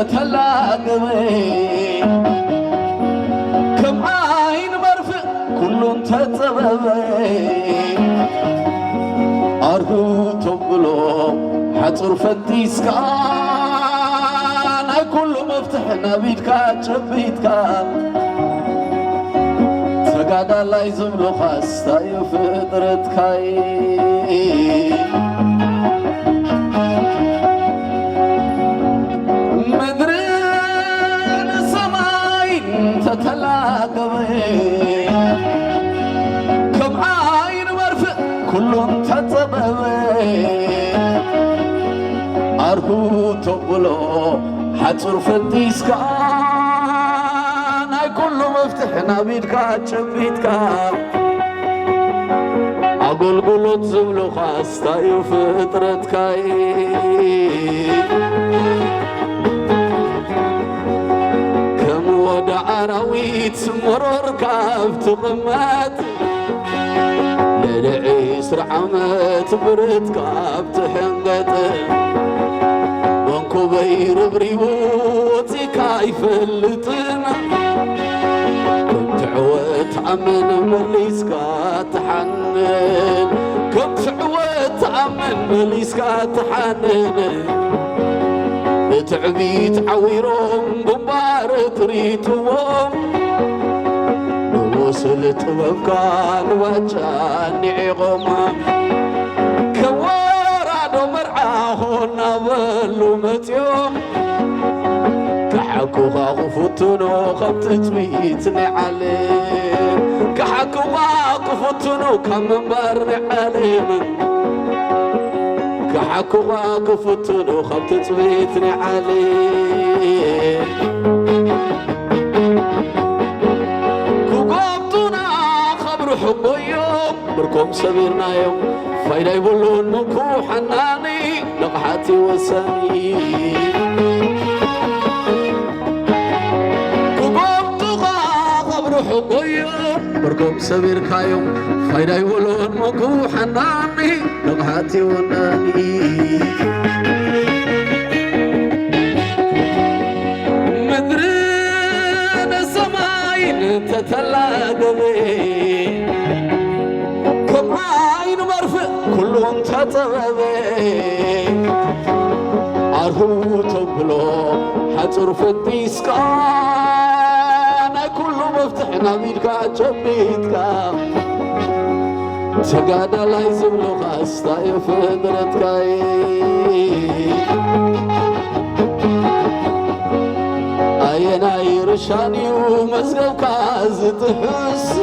تتلاقمي كم عين مرفق كل تتببي أرهو تبلو حطر فتيس كان كل مفتحنا بيتكا تشبيتكا تقعد الله يزملو خاستا يفطرتكاي مدرين سماين تتلاقمي كم عين مرفق كلهم تتببي أرهو تقولو حتر فتيس كان هاي كله مفتحنا بيدكا تشبيتكا أقول قولو تزملو خاستا يفطرتكاي كم ودع عراويت مرور كافت قمات للعيسر عمت برد كافت حنقت بانكو بير بريبوتي كايف اللطنا كنت عوت عمن مليسكا تحنن كنت عوت عمن مليسكا تحنن تعبيت عويرهم بمبارك ريتهم وصلت بكان وجاني عقما كوارادو مرعاهن بلو متيوم كحكو غاقفتنو خبتت بيتني عليه كحكو غاقفتنو كمنبرني عليه كحكو غاقفتنو خبتت بيتني عليه حبو يوم بركم سبيرنا يوم فايدا يقولون مكو حناني لقحاتي وساني كوكوب تغا خبر حبو يوم بركم سبيرك يوم فايدا يقولون مكو حناني لقحاتي وناني مدرين سماين تتلاقمي كلهم تتببي أرهو تبلو حتر فتيس كان كله مفتحنا بيدكا جبيتكا تقعد الله يزملو خاستا يفدرتكاي أينا يرشاني ومزقو كاز تحس